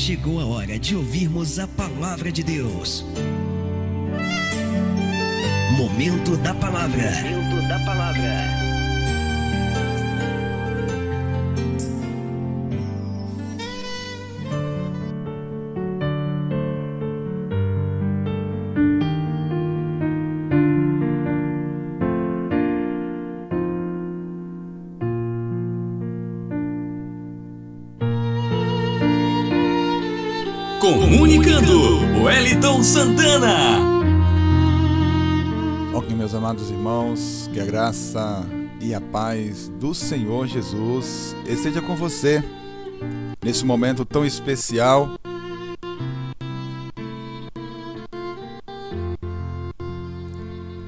chegou a hora de ouvirmos a palavra de Deus. Momento da palavra. Momento da palavra. Comunicando, Wellington Santana. Ok, meus amados irmãos, que a graça e a paz do Senhor Jesus esteja com você nesse momento tão especial.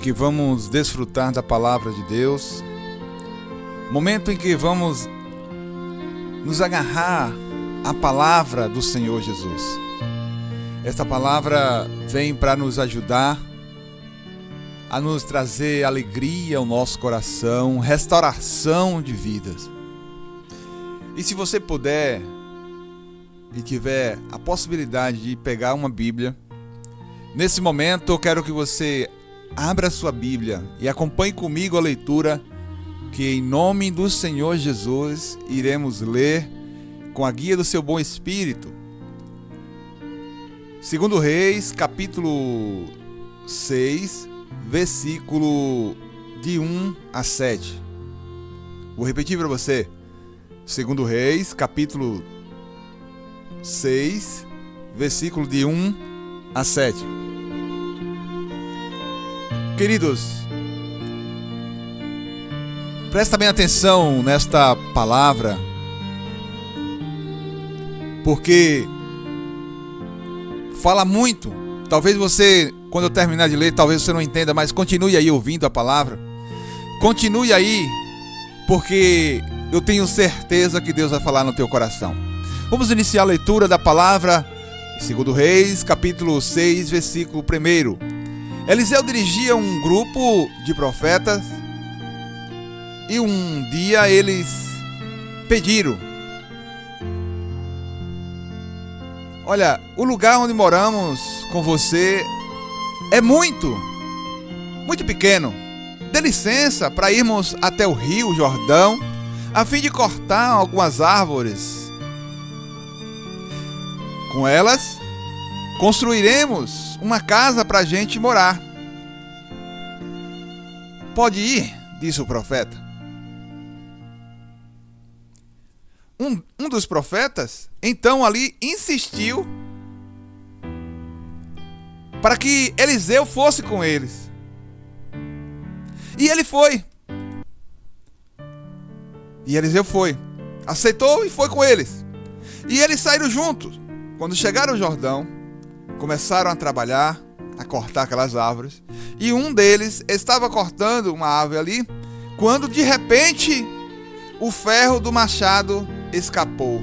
Que vamos desfrutar da palavra de Deus, momento em que vamos nos agarrar à palavra do Senhor Jesus. Esta palavra vem para nos ajudar a nos trazer alegria ao nosso coração, restauração de vidas. E se você puder e tiver a possibilidade de pegar uma Bíblia, nesse momento eu quero que você abra a sua Bíblia e acompanhe comigo a leitura que em nome do Senhor Jesus iremos ler com a guia do seu bom espírito. 2 Reis, capítulo 6, versículo de 1 a 7. Vou repetir para você. 2 Reis, capítulo 6, versículo de 1 a 7. Queridos, presta bem atenção nesta palavra, porque fala muito. Talvez você, quando eu terminar de ler, talvez você não entenda, mas continue aí ouvindo a palavra. Continue aí, porque eu tenho certeza que Deus vai falar no teu coração. Vamos iniciar a leitura da palavra em 2 Reis, capítulo 6, versículo 1. Eliseu dirigia um grupo de profetas e um dia eles pediram: olha, o lugar onde moramos com você é muito pequeno. Dê licença para irmos até o rio Jordão, a fim de cortar algumas árvores. Com elas, construiremos uma casa para a gente morar. Pode ir, disse o profeta. Um dos profetas, então ali insistiu para que Eliseu fosse com eles. E ele foi. E Eliseu foi. Aceitou e foi com eles. E eles saíram juntos. Quando chegaram ao Jordão, começaram a trabalhar, a cortar aquelas árvores. E um deles estava cortando uma árvore ali, quando de repente o ferro do machado escapou.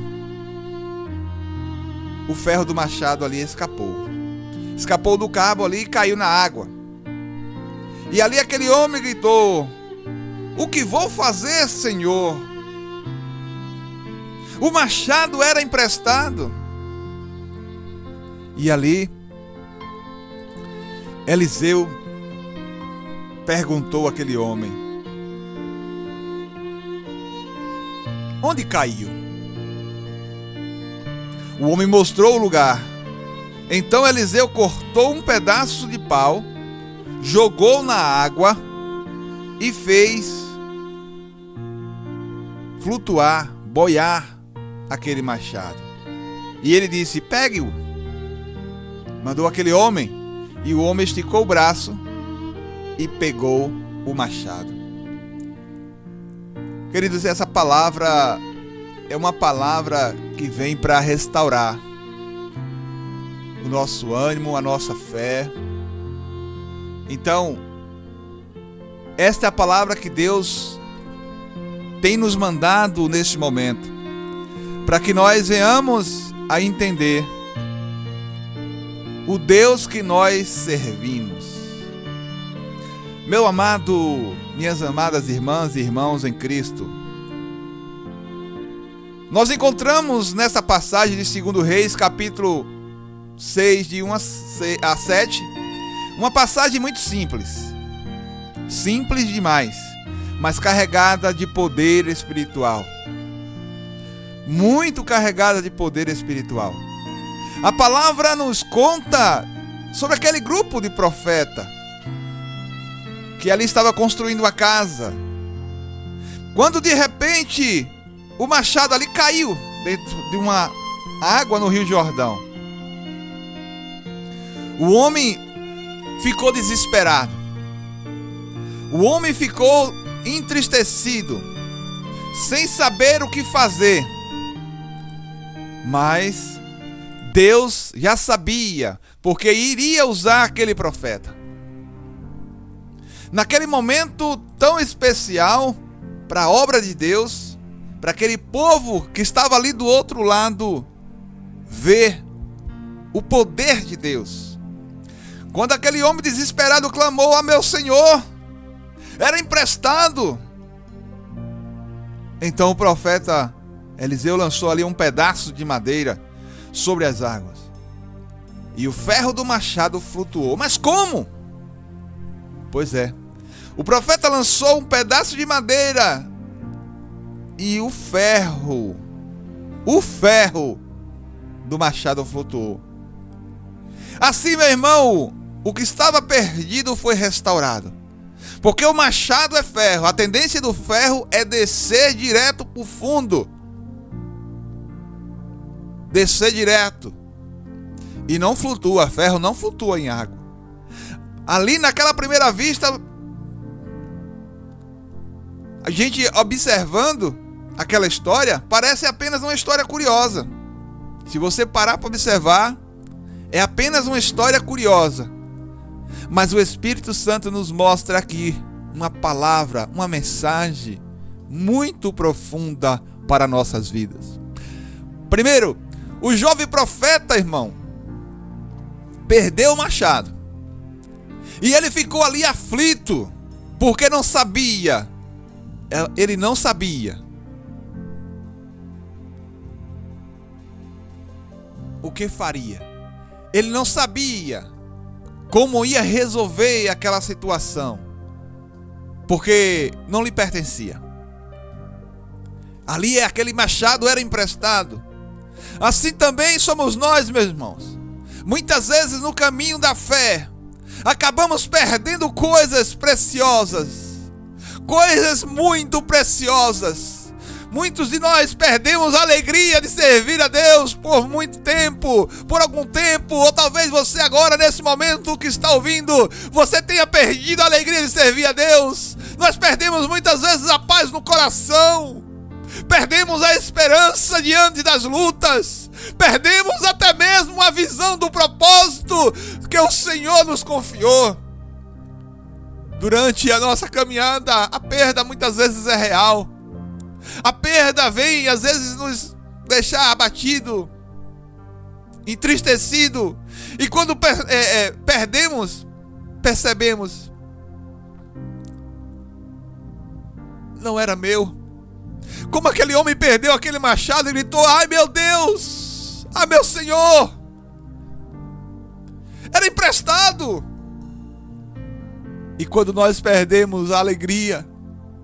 O ferro do machado ali escapou. Escapou do cabo ali e caiu na água. E ali aquele homem gritou: o que vou fazer, Senhor? O machado era emprestado. E ali Eliseu perguntou àquele homem: onde caiu? O homem mostrou o lugar. Então Eliseu cortou um pedaço de pau, jogou na água e fez flutuar, boiar aquele machado. E ele disse: pegue-o. Mandou aquele homem, e o homem esticou o braço e pegou o machado. Queridos, essa palavra é uma palavra que vem para restaurar o nosso ânimo, a nossa fé. Então, esta é a palavra que Deus tem nos mandado neste momento, para que nós venhamos a entender o Deus que nós servimos. Meu amado, minhas amadas irmãs e irmãos em Cristo, Nós encontramos nessa passagem de 2 Reis, capítulo 6, de 1 a 7, uma passagem muito simples. Simples demais, mas carregada de poder espiritual. Muito carregada de poder espiritual. A palavra nos conta sobre aquele grupo de profeta que ali estava construindo a casa. Quando de repente o machado ali caiu dentro de uma água no Rio Jordão. O homem ficou desesperado. O homem ficou entristecido, sem saber o que fazer. Mas Deus já sabia, porque iria usar aquele profeta. Naquele momento tão especial para a obra de Deus, para aquele povo que estava ali do outro lado, ver o poder de Deus. Quando aquele homem desesperado clamou: "Ah, meu Senhor, era emprestado". Então o profeta Eliseu lançou ali um pedaço de madeira sobre as águas. E o ferro do machado flutuou. Mas como? Pois é. O profeta lançou um pedaço de madeira e o ferro do machado flutuou. Assim, meu irmão, o que estava perdido foi restaurado. Porque o machado é ferro. A tendência do ferro é descer direto para o fundo. Descer direto. E não flutua. Ferro não flutua em água. Ali naquela primeira vista, a gente observando aquela história, parece apenas uma história curiosa. Se você parar para observar, é apenas uma história curiosa. Mas o Espírito Santo nos mostra aqui uma palavra, uma mensagem muito profunda para nossas vidas. Primeiro, o jovem profeta, irmão, perdeu o machado. E ele ficou ali aflito, porque não sabia. Ele não sabia o que faria. Ele não sabia como ia resolver aquela situação, porque não lhe pertencia. Ali aquele machado era emprestado. Assim também somos nós, meus irmãos. Muitas vezes no caminho da fé, acabamos perdendo coisas preciosas, coisas muito preciosas. Muitos de nós perdemos a alegria de servir a Deus por muito tempo, por algum tempo, ou talvez você agora, nesse momento que está ouvindo, você tenha perdido a alegria de servir a Deus. Nós perdemos muitas vezes a paz no coração, perdemos a esperança diante das lutas, perdemos até mesmo a visão do propósito que o Senhor nos confiou. Durante a nossa caminhada, a perda muitas vezes é real. A perda vem, às vezes, nos deixar abatido, entristecido. E quando perdemos, percebemos: não era meu. Como aquele homem perdeu aquele machado e gritou: "Ai, meu Deus! Ah, meu Senhor! Era emprestado!" E quando nós perdemos a alegria,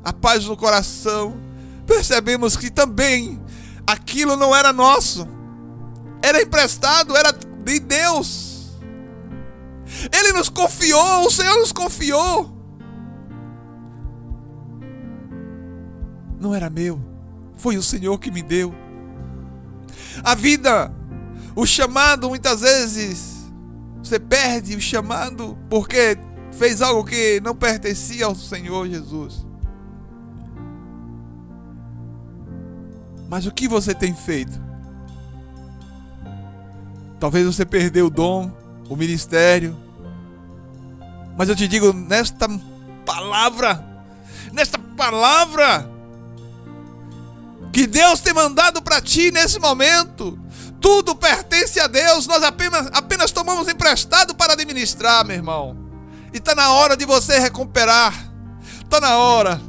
a paz no coração, percebemos que também aquilo não era nosso, era emprestado, era de Deus. Ele nos confiou, o Senhor nos confiou. Não era meu, foi o Senhor que me deu. A vida, o chamado, muitas vezes você perde o chamado porque fez algo que não pertencia ao Senhor Jesus. Mas o que você tem feito? Talvez você perdeu o dom, o ministério. Mas eu te digo, nesta palavra que Deus tem mandado para ti nesse momento, tudo pertence a Deus. Nós apenas tomamos emprestado para administrar, meu irmão. E está na hora de você recuperar. Está na hora.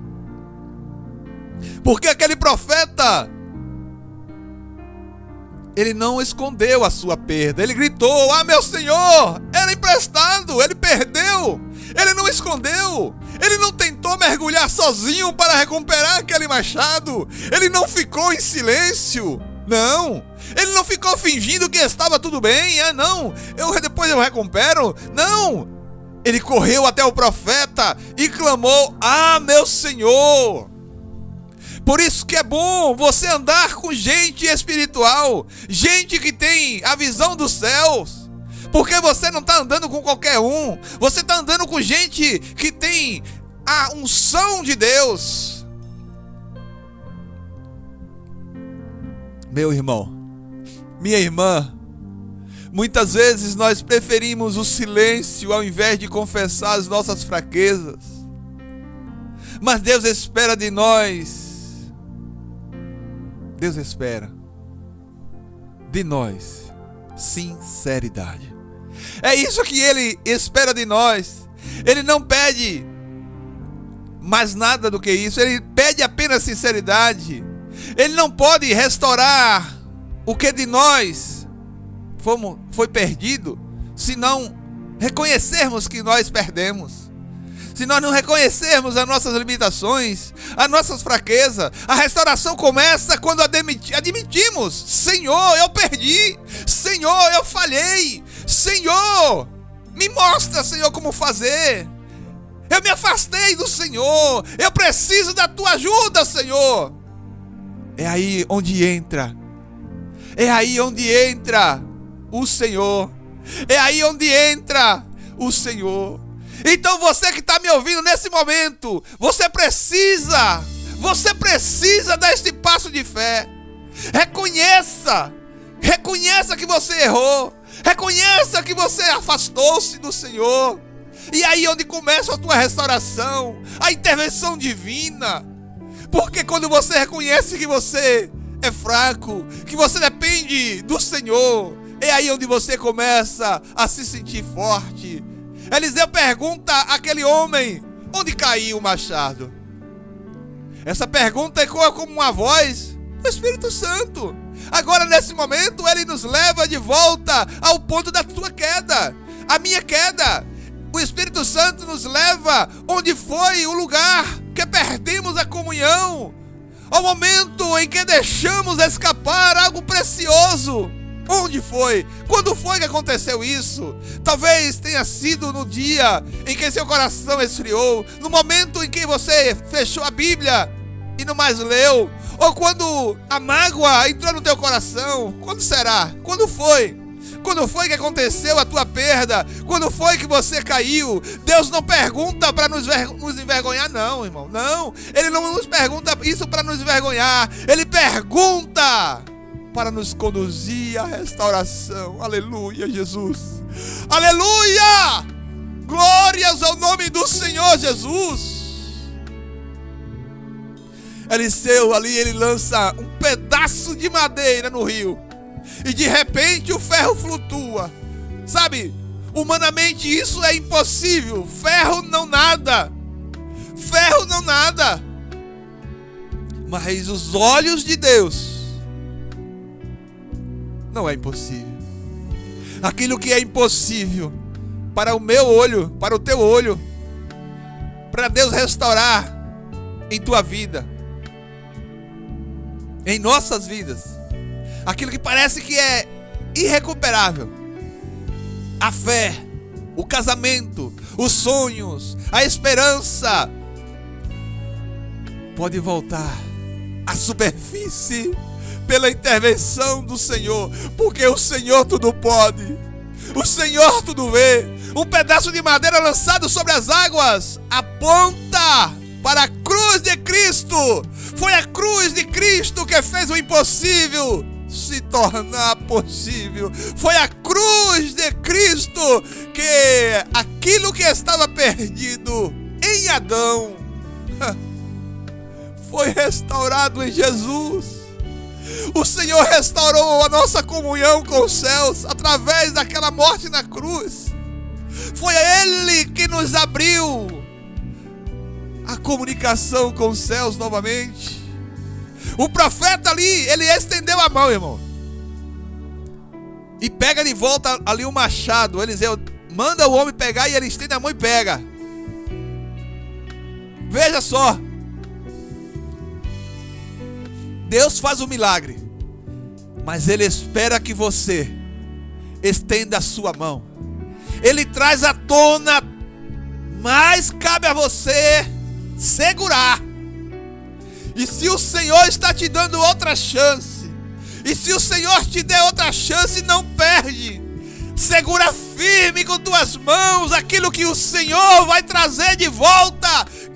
Porque aquele profeta ele não escondeu a sua perda. Ele gritou: ah, meu Senhor, era emprestado, ele perdeu. Ele não escondeu. Ele não tentou mergulhar sozinho para recuperar aquele machado. Ele não ficou em silêncio. Não. Ele não ficou fingindo que estava tudo bem. Ah, não, depois eu recupero. Não. Ele correu até o profeta e clamou: ah, meu Senhor. Por isso que é bom você andar com gente espiritual, gente que tem a visão dos céus, porque você não está andando com qualquer um, você está andando com gente que tem a unção de Deus. Meu irmão, minha irmã, muitas vezes nós preferimos o silêncio ao invés de confessar as nossas fraquezas, mas Deus espera de nós. Deus espera de nós sinceridade. É isso que Ele espera de nós. Ele não pede mais nada do que isso. Ele pede apenas sinceridade. Ele não pode restaurar o que de nós foi perdido se não reconhecermos que nós perdemos. Se nós não reconhecermos as nossas limitações, as nossas fraquezas, a restauração começa quando admitimos: Senhor, eu perdi. Senhor, eu falhei. Senhor, me mostra, Senhor, como fazer. Eu me afastei do Senhor. Eu preciso da tua ajuda, Senhor. É aí onde entra. É aí onde entra o Senhor. É aí onde entra o Senhor. Então você que está me ouvindo nesse momento, você precisa dar este passo de fé. Reconheça que você errou, reconheça que você afastou-se do Senhor. E aí onde começa a tua restauração, a intervenção divina. Porque quando você reconhece que você é fraco, que você depende do Senhor, é aí onde você começa a se sentir forte. Eliseu pergunta àquele homem: onde caiu o machado? Essa pergunta ecoa como uma voz do Espírito Santo. Agora, nesse momento, ele nos leva de volta ao ponto da tua queda, a minha queda. O Espírito Santo nos leva onde foi o lugar que perdemos a comunhão, ao momento em que deixamos escapar algo precioso. Onde foi? Quando foi que aconteceu isso? Talvez tenha sido no dia em que seu coração esfriou, no momento em que você fechou a Bíblia e não mais leu, ou quando a mágoa entrou no teu coração. Quando será? Quando foi? Quando foi que aconteceu a tua perda? Quando foi que você caiu? Deus não pergunta para nos envergonhar, não, irmão. Não, Ele não nos pergunta isso para nos envergonhar. Ele pergunta para nos conduzir à restauração. Aleluia, Jesus. Aleluia! Glórias ao nome do Senhor Jesus. Eliseu ali, ele lança um pedaço de madeira no rio. E de repente o ferro flutua. Sabe, humanamente isso é impossível. Ferro não nada. Ferro não nada. Mas os olhos de Deus não é impossível. Aquilo que é impossível para o meu olho, para o teu olho, para Deus restaurar em tua vida, em nossas vidas, aquilo que parece que é irrecuperável, a fé, o casamento, os sonhos, a esperança, pode voltar à superfície pela intervenção do Senhor, porque o Senhor tudo pode, o Senhor tudo vê. Um pedaço de madeira lançado sobre as águas aponta para a cruz de Cristo. Foi a cruz de Cristo que fez o impossível se tornar possível. Foi a cruz de Cristo que aquilo que estava perdido em Adão foi restaurado em Jesus. O Senhor restaurou a nossa comunhão com os céus através daquela morte na cruz. Foi Ele que nos abriu a comunicação com os céus novamente. O profeta ali, ele estendeu a mão, irmão. e pega de volta ali o machado. Eliseu manda o homem pegar e ele estende a mão e pega. Veja só, Deus faz um milagre, mas Ele espera que você estenda a sua mão. Ele traz à tona, mas cabe a você segurar. E se o Senhor está te dando outra chance, e se o Senhor te der outra chance, não perde. Segura firme com tuas mãos aquilo que o Senhor vai trazer de volta,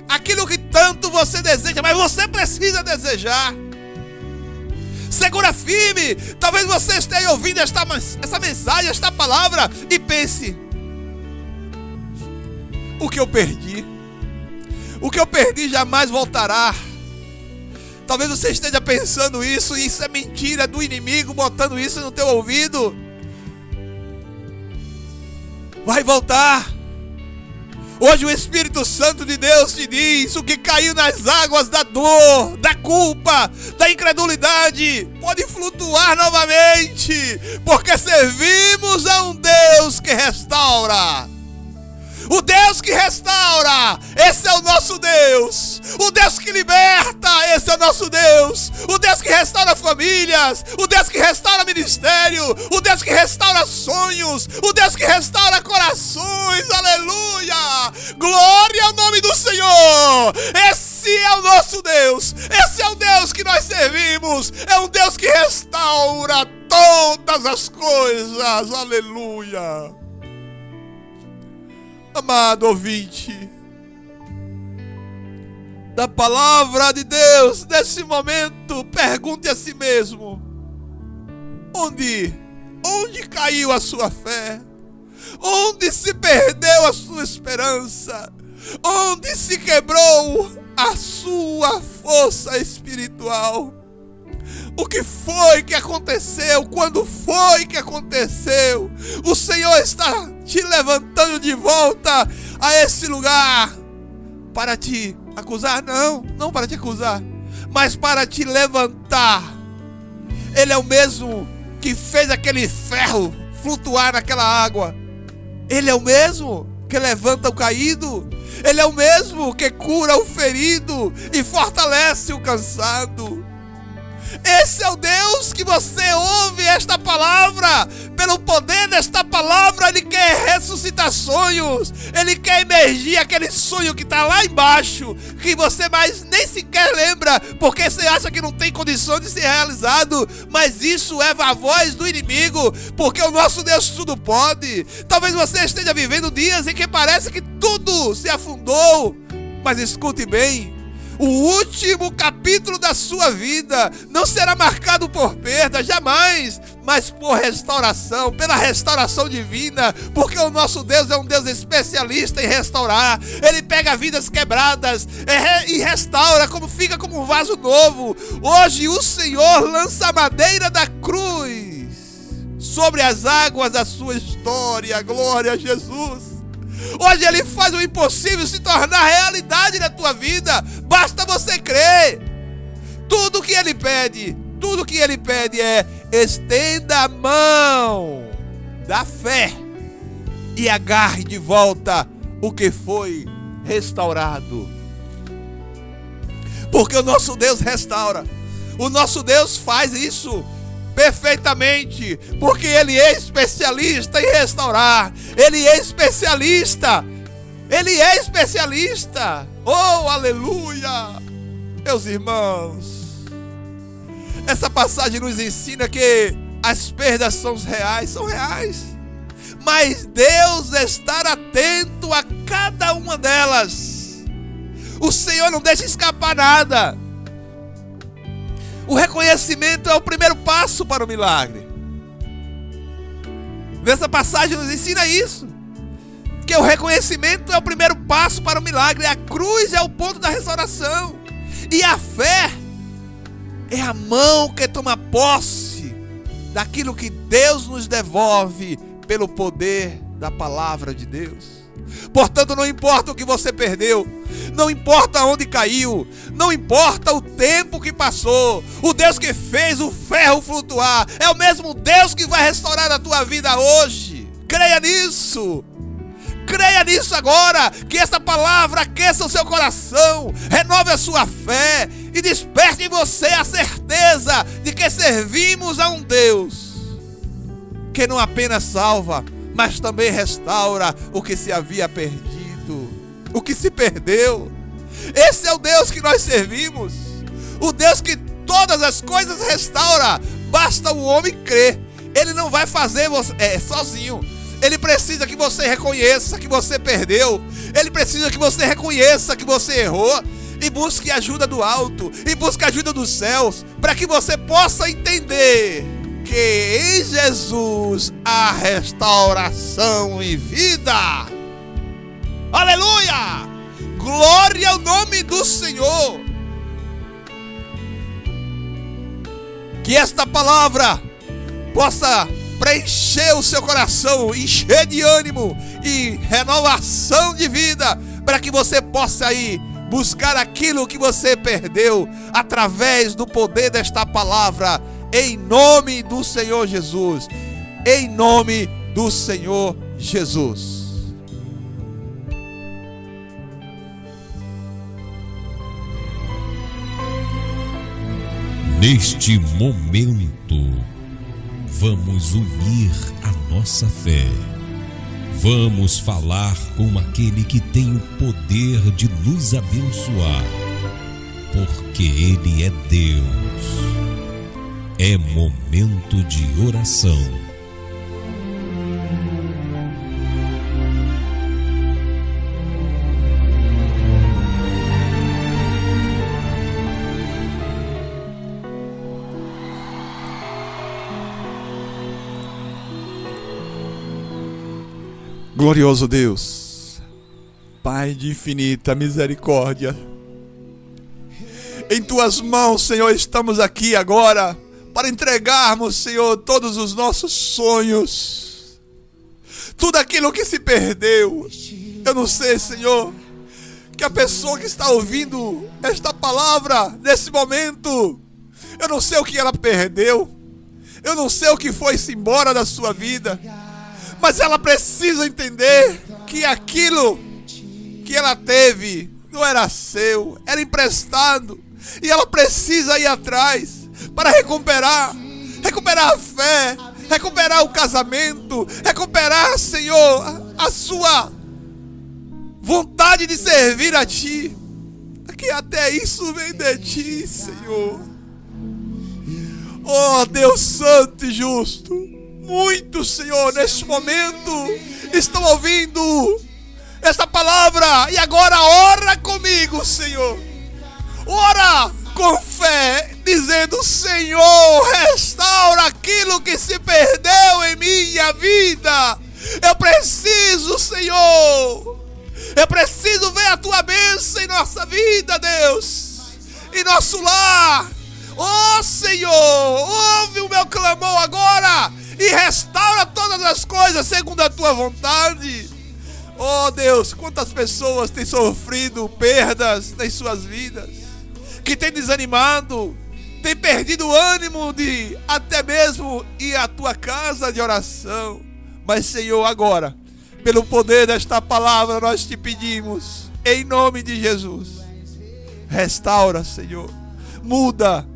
aquilo que tanto você deseja, mas você precisa desejar. Segura firme. Talvez você esteja ouvindo essa mensagem, esta palavra, e pense: o que eu perdi jamais voltará. Talvez você esteja pensando isso, e isso é mentira do inimigo, botando isso no teu ouvido. Vai voltar. Hoje o Espírito Santo de Deus te diz: o que caiu nas águas da dor, da culpa, da incredulidade, pode flutuar novamente, porque servimos a um Deus que restaura. O Deus que restaura, esse é o nosso Deus. O Deus que liberta, esse é o nosso Deus. O Deus que restaura famílias, o Deus que restaura ministério, o Deus que restaura sonhos, o Deus que restaura corações. Aleluia! Glória ao nome do Senhor. Esse é o nosso Deus. Esse é o Deus que nós servimos. É um Deus que restaura todas as coisas. Aleluia! Amado ouvinte da palavra de Deus, nesse momento, pergunte a si mesmo: onde caiu a sua fé? Onde se perdeu a sua esperança? Onde se quebrou a sua força espiritual? O que foi que aconteceu? Quando foi que aconteceu? O Senhor está te levantando de volta a esse lugar para te acusar? Não para te acusar, mas para te levantar. Ele é o mesmo que fez aquele ferro flutuar naquela água. Ele é o mesmo que levanta o caído. Ele é o mesmo que cura o ferido e fortalece o cansado. Esse é o Deus que você ouve esta palavra. Pelo poder desta palavra, Ele quer ressuscitar sonhos. Ele quer emergir aquele sonho que está lá embaixo, que você mais nem sequer lembra, porque você acha que não tem condição de ser realizado. Mas isso é a voz do inimigo, porque o nosso Deus tudo pode. Talvez você esteja vivendo dias em que parece que tudo se afundou, mas escute bem: o último capítulo da sua vida não será marcado por perda, jamais, mas por restauração, pela restauração divina, porque o nosso Deus é um Deus especialista em restaurar. Ele pega vidas quebradas e restaura, fica como um vaso novo. Hoje o Senhor lança a madeira da cruz sobre as águas da sua história. Glória a Jesus. Hoje Ele faz o impossível se tornar realidade na tua vida. Basta você crer. Tudo que Ele pede é: estenda a mão da fé e agarre de volta o que foi restaurado. Porque o nosso Deus restaura. O nosso Deus faz isso perfeitamente, porque Ele é especialista em restaurar. Ele é especialista. Oh, aleluia! Meus irmãos, essa passagem nos ensina que as perdas são reais, mas Deus está atento a cada uma delas. O Senhor não deixa escapar nada. O reconhecimento é o primeiro passo para o milagre. Nessa passagem nos ensina isso, que o reconhecimento é o primeiro passo para o milagre. A cruz é o ponto da restauração, e a fé é a mão que toma posse daquilo que Deus nos devolve pelo poder da palavra de Deus. Portanto, não importa o que você perdeu, não importa onde caiu, não importa o tempo que passou, o Deus que fez o ferro flutuar é o mesmo Deus que vai restaurar a tua vida hoje. Creia nisso. Creia nisso agora, que esta palavra aqueça o seu coração, renove a sua fé e desperte em você a certeza de que servimos a um Deus que não apenas salva, mas também restaura o que se havia perdido, o que se perdeu. Esse é o Deus que nós servimos, o Deus que todas as coisas restaura, basta o homem crer. Ele não vai fazer sozinho. Ele precisa que você reconheça que você perdeu. Ele precisa que você reconheça que você errou e busque ajuda do alto, e busque ajuda dos céus, para que você possa entender que em Jesus há restauração e vida. Aleluia! Glória ao nome do Senhor. Que esta palavra possa preencher o seu coração, encher de ânimo e renovação de vida, para que você possa ir buscar aquilo que você perdeu através do poder desta palavra, em nome do Senhor Jesus. Em nome do Senhor Jesus. Neste momento, vamos unir a nossa fé. Vamos falar com aquele que tem o poder de nos abençoar, porque Ele é Deus. É momento de oração. Glorioso Deus, Pai de infinita misericórdia, em Tuas mãos, Senhor, estamos aqui agora para entregarmos, Senhor, todos os nossos sonhos, tudo aquilo que se perdeu. Eu não sei, Senhor, que a pessoa que está ouvindo esta palavra nesse momento, eu não sei o que ela perdeu, eu não sei o que foi-se embora da sua vida, mas ela precisa entender que aquilo que ela teve não era seu, era emprestado. E ela precisa ir atrás para recuperar a fé, recuperar o casamento, recuperar, Senhor, a sua vontade de servir a Ti. Que até isso vem de Ti, Senhor. Oh, Deus Santo e Justo, muitos, Senhor, neste momento estão ouvindo esta palavra, e agora ora comigo, Senhor. Ora com fé, dizendo: Senhor, restaura aquilo que se perdeu em minha vida. Eu preciso, Senhor. Eu preciso ver a Tua bênção em nossa vida, Deus, em nosso lar. Oh, Senhor, ouve o meu clamor agora e restaura todas as coisas segundo a Tua vontade. Oh, Deus, quantas pessoas têm sofrido perdas nas suas vidas, que têm desanimado, têm perdido o ânimo de até mesmo ir à Tua casa de oração. Mas, Senhor, agora, pelo poder desta palavra, nós Te pedimos, em nome de Jesus, restaura, Senhor, muda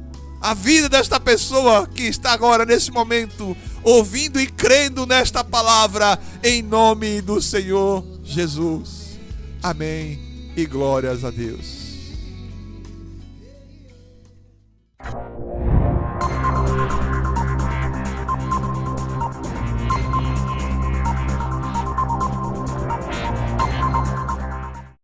a vida desta pessoa que está agora, nesse momento, ouvindo e crendo nesta palavra, em nome do Senhor Jesus. Amém e glórias a Deus.